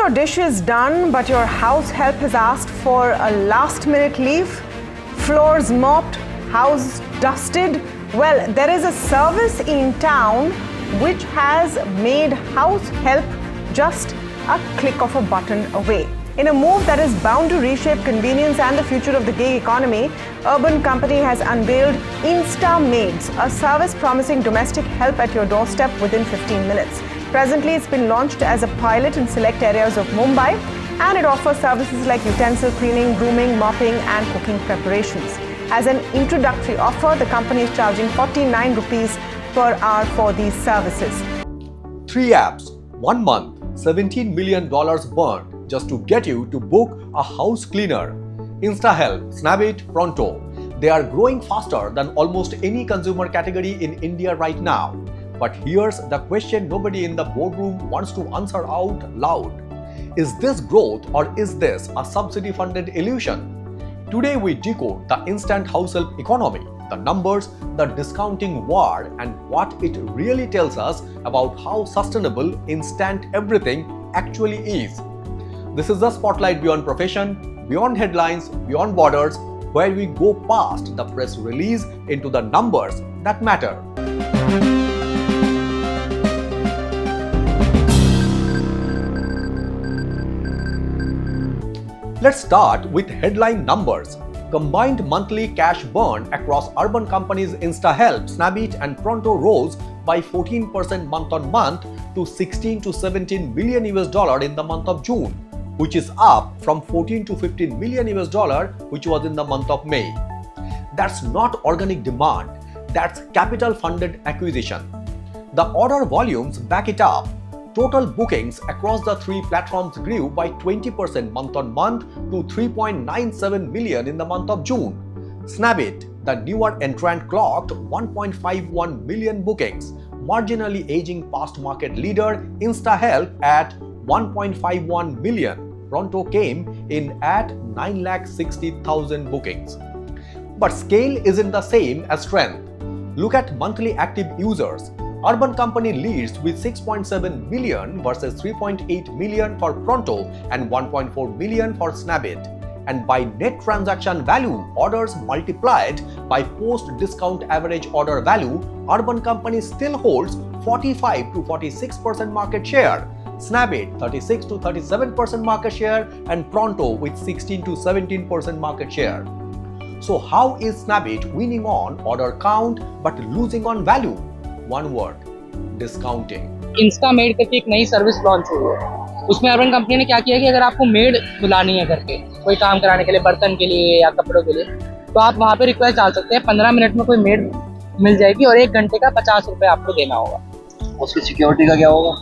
your dishes done, but your house help has asked for a last-minute leave? Floors mopped, house dusted? Well, there is a service in town which has made house help just a click of a button away. In a move that is bound to reshape convenience and the future of the gig economy, Urban Company has unveiled InstaMaids, a service promising domestic help at your doorstep within 15 minutes. Presently, it's been launched as a pilot in select areas of Mumbai, and it offers services like utensil cleaning, grooming, mopping, and cooking preparations. As an introductory offer, the company is charging 49 rupees per hour for these services. 3 apps, 1 month, $17 million burned just to get you to book a house cleaner. InstaHelp, Snabbit Pronto. They are growing faster than almost any consumer category in India right now. But here's the question nobody in the boardroom wants to answer out loud. Is this growth or is this a subsidy-funded illusion? Today we decode the instant house help economy, the numbers, the discounting war, and what it really tells us about how sustainable instant everything actually is. This is the Spotlight Beyond Profession, beyond headlines, beyond borders, where we go past the press release into the numbers that matter. Let's start with headline numbers. Combined monthly cash burn across Urban Company's InstaHelp, Snabbit and Pronto rose by 14% month on month to $16 to $17 million in the month of June, which is up from $14 to $15 million which was in the month of May. That's not organic demand, that's capital funded acquisition. The order volumes back it up. Total bookings across the 3 platforms grew by 20% month on month to 3.97 million in the month of June. Snabbit, the newer entrant, clocked 1.51 million bookings, marginally edging past market leader InstaHelp at 1.51 million. Pronto came in at 960,000 bookings. But scale isn't the same as strength. Look at monthly active users. Urban Company leads with 6.7 million versus 3.8 million for Pronto and 1.4 million for Snabbit. And by net transaction value, orders multiplied by post-discount average order value, Urban Company still holds 45 to 46% market share. Snabbit 36 to 37% market share and Pronto with 16 to 17% market share. So how is Snabbit winning on order count but losing on value? One word, discounting. InstaMaid करके एक नई service launch हुई है। उसमें urban company ने क्या किया कि अगर आपको मेड बुलानी है घर पे कोई काम कराने के लिए, बर्तन के लिए या कपड़ों के लिए, तो आप वहाँ पे रिक्वेस्ट डाल सकते हैं। 15 मिनट में कोई मेड मिल जाएगी और 1 घंटे का 50 रुपए आपको देना होगा। उसकी सिक्योरिटी का क्या होगा?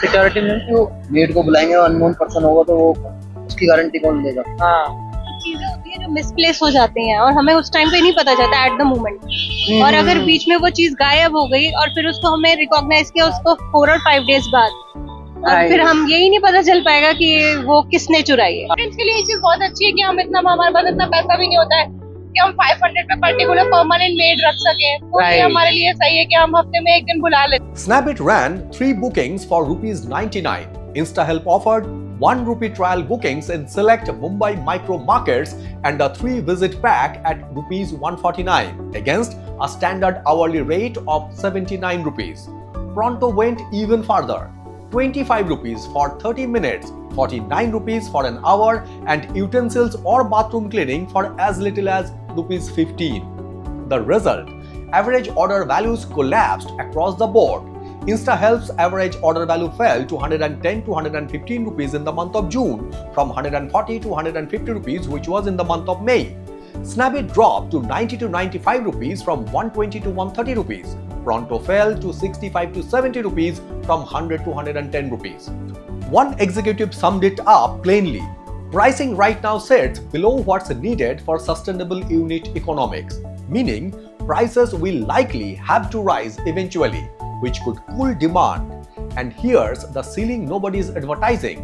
सिक्योरिटी में तो मेड को बुलाएंगे, अननोन पर्सन होगा तो वो उसकी गारंटी कौन देगा? हाँ, चीजें होती है जो मिसप्लेस हो जाते हैं और हमें उस टाइम पे नहीं पता चलता एट द मोमेंट। और अगर बीच में वो चीज गायब हो गई और फिर उसको हमें रिकॉग्नाइज किया उसको 4 और 5 डेज बाद, और फिर हम यही नहीं पता चल पाएगा कि वो किसने चुराई है। इसके लिए ये चीज बहुत अच्छी है कि हमारे पास इतना पैसा भी नहीं होता है कि हम 500 पे पर्टिकुलर परमानेंट मेड रख सकें। तो ये हमारे लिए सही है कि हम हफ्ते में 1 दिन बुला लेते। Snabbit ran 3 bookings for ₹99. InstaHelp offered 1 rupee trial bookings in select Mumbai micro markets and a 3-visit pack at ₹149 against a standard hourly rate of 79 rupees. Pronto went even further. 25 rupees for 30 minutes, 49 rupees for an hour, and utensils or bathroom cleaning for as little as ₹15. The result? Average order values collapsed across the board. InstaHelp's average order value fell to 110 to 115 rupees in the month of June from 140 to 150 rupees which was in the month of May. Snabbit dropped to 90 to 95 rupees from 120 to 130 rupees. Pronto fell to 65 to 70 rupees from 100 to 110 rupees. One executive summed it up plainly. Pricing right now sits below what's needed for sustainable unit economics, meaning prices will likely have to rise eventually, which could cool demand. And here's the ceiling nobody's advertising.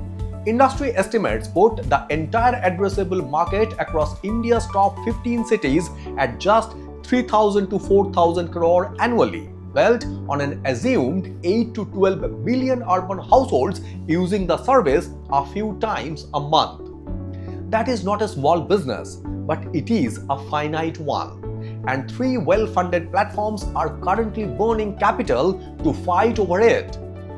Industry estimates put the entire addressable market across India's top 15 cities at just 3,000 to 4,000 crore annually. built on an assumed 8 to 12 million urban households using the service a few times a month. That is not a small business, but it is a finite one. And 3 well-funded platforms are currently burning capital to fight over it,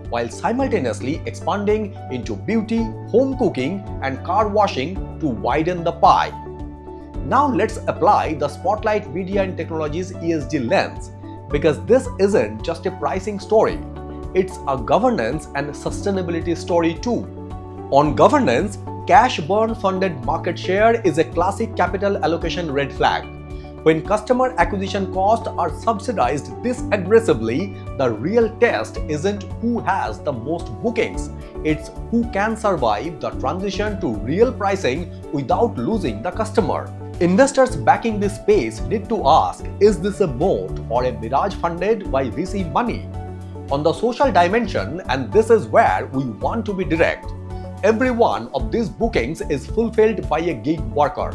while simultaneously expanding into beauty, home cooking, and car washing to widen the pie. Now let's apply the Spotlight Media and Technologies ESG lens, because this isn't just a pricing story, it's a governance and sustainability story too. On governance, cash burn funded market share is a classic capital allocation red flag. When customer acquisition costs are subsidized this aggressively, the real test isn't who has the most bookings, it's who can survive the transition to real pricing without losing the customer. Investors backing this space need to ask, is this a moat or a mirage funded by VC money? On the social dimension, and this is where we want to be direct, every one of these bookings is fulfilled by a gig worker.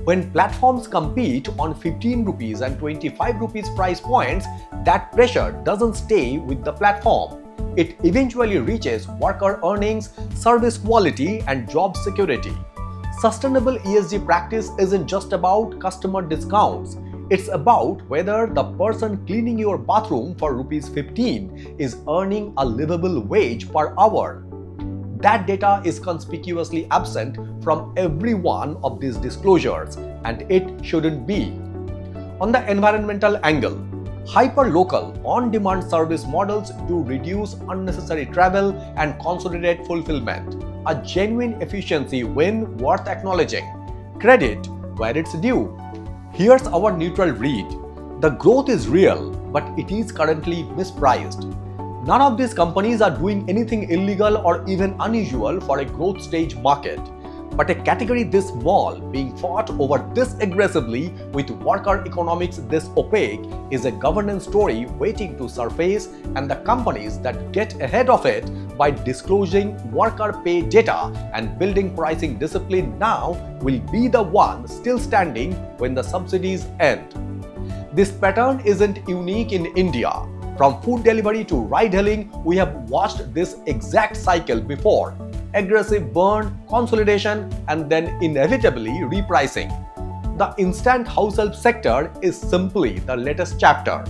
When platforms compete on 15 rupees and 25 rupees price points, that pressure doesn't stay with the platform. It eventually reaches worker earnings, service quality, and job security. Sustainable ESG practice isn't just about customer discounts. It's about whether the person cleaning your bathroom for rupees 15 is earning a livable wage per hour. That data is conspicuously absent from every one of these disclosures, and it shouldn't be. On the environmental angle, hyper-local, on-demand service models do reduce unnecessary travel and consolidate fulfillment, a genuine efficiency win worth acknowledging. Credit where it's due. Here's our neutral read. The growth is real, but it is currently mispriced. None of these companies are doing anything illegal or even unusual for a growth stage market. But a category this small being fought over this aggressively with worker economics this opaque is a governance story waiting to surface, and the companies that get ahead of it by disclosing worker pay data and building pricing discipline now will be the ones still standing when the subsidies end. This pattern isn't unique in India. From food delivery to ride-hailing, we have watched this exact cycle before. Aggressive burn, consolidation, and then inevitably repricing. The instant house help sector is simply the latest chapter.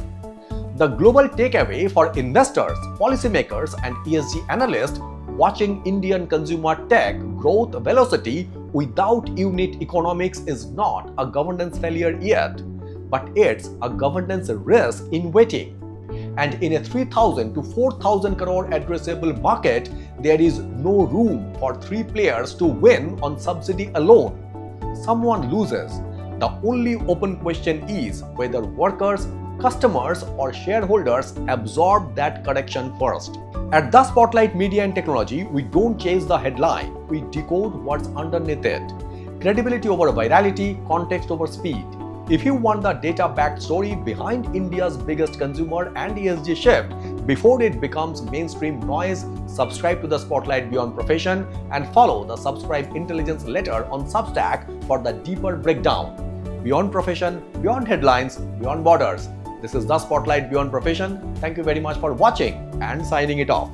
The global takeaway for investors, policymakers, and ESG analysts watching Indian consumer tech growth velocity without unit economics is not a governance failure yet, but it's a governance risk in waiting. And in a 3,000 to 4,000 crore addressable market, there is no room for 3 players to win on subsidy alone. Someone loses. The only open question is whether workers, customers, or shareholders absorb that correction first. At the Spotlight Media and Technology, we don't chase the headline, we decode what's underneath it. Credibility over virality, context over speed. If you want the data-backed story behind India's biggest consumer and ESG shift before it becomes mainstream noise, subscribe to the Spotlight Beyond Profession and follow the Subscribe Intelligence letter on Substack for the deeper breakdown. Beyond Profession, beyond headlines, beyond borders. This is the Spotlight Beyond Profession. Thank you very much for watching and signing it off.